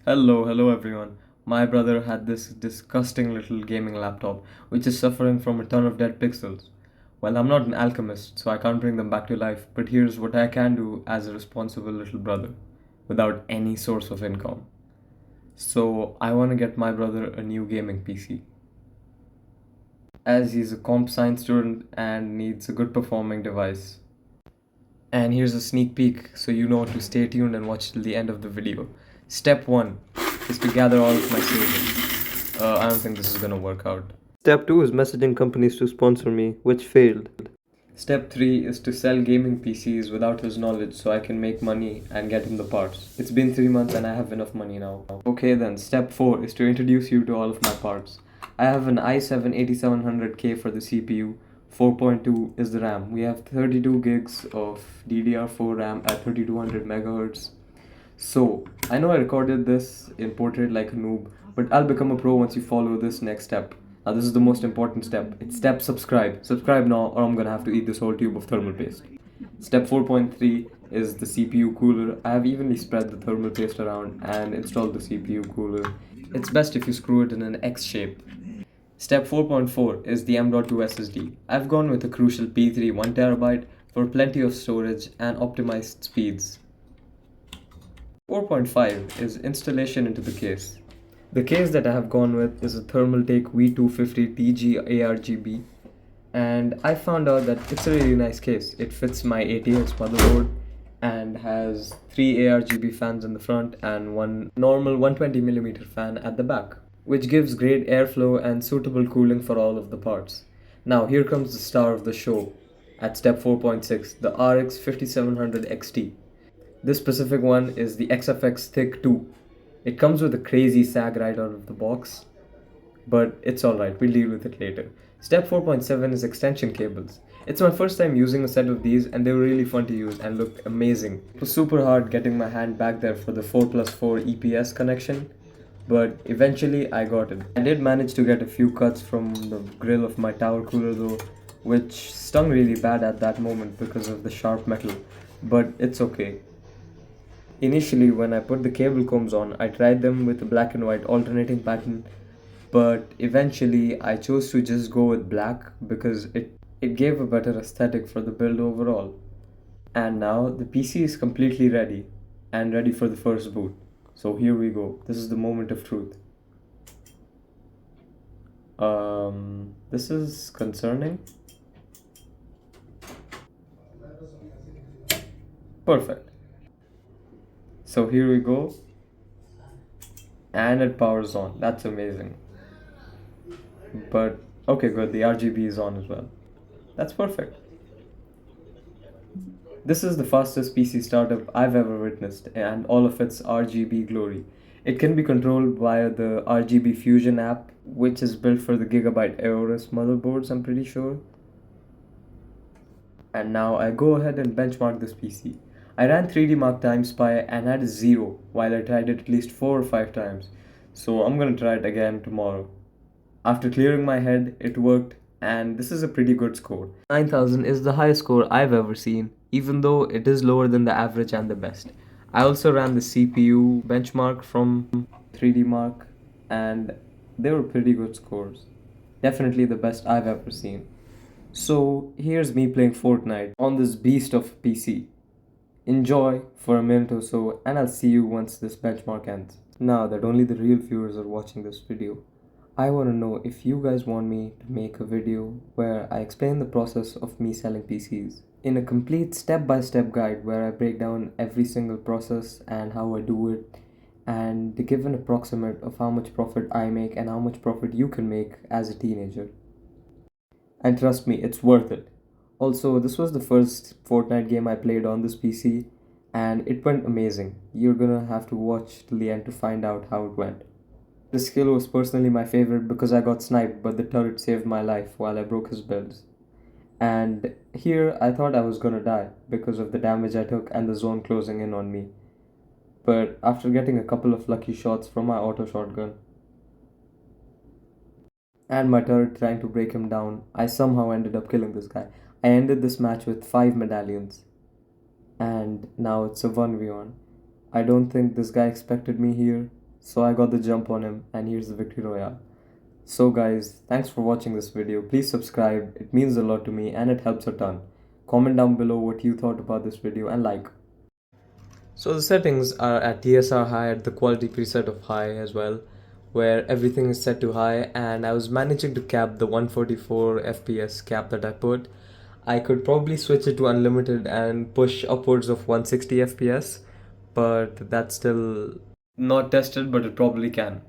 Hello everyone. My brother had this disgusting little gaming laptop which is suffering from a ton of dead pixels. Well, I'm not an alchemist, so I can't bring them back to life, but here's what I can do as a responsible little brother without any source of income. So, I want to get my brother a new gaming PC as he's a comp science student and needs a good performing device. And here's a sneak peek so you know to stay tuned and watch till the end of the video. Step 1 is to gather all of my savings. I don't think this is gonna work out. Step 2 is messaging companies to sponsor me, which failed. Step 3 is to sell gaming PCs without his knowledge so I can make money and get him the parts. It's been 3 months and I have enough money now. Okay then, step 4 is to introduce you to all of my parts. I have an i7-8700K for the CPU, 4.2 is the RAM. We have 32 gigs of DDR4 RAM at 3200 megahertz. So, I know I recorded this in portrait like a noob, but I'll become a pro once you follow this next step. Now, this is the most important step. It's step subscribe. Subscribe now, or I'm gonna have to eat this whole tube of thermal paste. Step 4.3 is the CPU cooler. I have evenly spread the thermal paste around and installed the CPU cooler. It's best if you screw it in an X shape. Step 4.4 is the M.2 SSD. I've gone with a crucial P3 1TB for plenty of storage and optimized speeds. 4.5 is installation into the case. The case that I have gone with is a Thermaltake V250TG ARGB, and I found out that it's a really nice case. It fits my ATX motherboard and has 3 ARGB fans in the front and one normal 120mm fan at the back, which gives great airflow and suitable cooling for all of the parts. Now here comes the star of the show at step 4.6, the RX 5700 XT. This specific one is the XFX Thick 2. It comes with a crazy sag right out of the box, but it's alright, we'll deal with it later. Step 4.7 is extension cables. It's my first time using a set of these and they were really fun to use and looked amazing. It was super hard getting my hand back there for the 4+4 EPS connection, but eventually I got it. I did manage to get a few cuts from the grill of my tower cooler though, which stung really bad at that moment because of the sharp metal, but it's okay. Initially, when I put the cable combs on, I tried them with a black and white alternating pattern, but eventually I chose to just go with black because it gave a better aesthetic for the build overall. And now the PC is completely ready and ready for the first boot. So here we go. This is the moment of truth. This is concerning. Perfect. So here we go, and it powers on. That's amazing. But okay, good. The RGB is on as well. That's perfect. This is the fastest PC startup I've ever witnessed, and all of its RGB glory. It can be controlled via the RGB Fusion app, which is built for the Gigabyte Aorus motherboards, I'm pretty sure. And now I go ahead and benchmark this PC. I ran 3D Mark Time Spy and had a 0 while I tried it at least 4 or 5 times. So I'm gonna try it again tomorrow. After clearing my head, it worked, and this is a pretty good score. 9000 is the highest score I've ever seen, even though it is lower than the average and the best. I also ran the CPU benchmark from 3D Mark, and they were pretty good scores. Definitely the best I've ever seen. So here's me playing Fortnite on this beast of a PC. Enjoy for a minute or so, and I'll see you once this benchmark ends. Now that only the real viewers are watching this video, I want to know if you guys want me to make a video where I explain the process of me selling PCs in a complete step-by-step guide where I break down every single process and how I do it, and to give an approximate of how much profit I make and how much profit you can make as a teenager. And trust me, it's worth it. Also, this was the first Fortnite game I played on this PC, and it went amazing. You're gonna have to watch till the end to find out how it went. This kill was personally my favorite because I got sniped, but the turret saved my life while I broke his builds. And here I thought I was gonna die because of the damage I took and the zone closing in on me. But after getting a couple of lucky shots from my auto shotgun and my turret trying to break him down, I somehow ended up killing this guy. I ended this match with 5 medallions. And now it's a 1v1. I don't think this guy expected me here, So I got the jump on him, and here's the victory royale. So guys, thanks for watching this video. Please subscribe, it means a lot to me and it helps a ton. Comment down below what you thought about this video and like. So the settings are at TSR high, at the quality preset of high as well, where everything is set to high, and I was managing to cap the 144 FPS cap that I put. I could probably switch it to unlimited and push upwards of 160 FPS, but that's still not tested, but it probably can.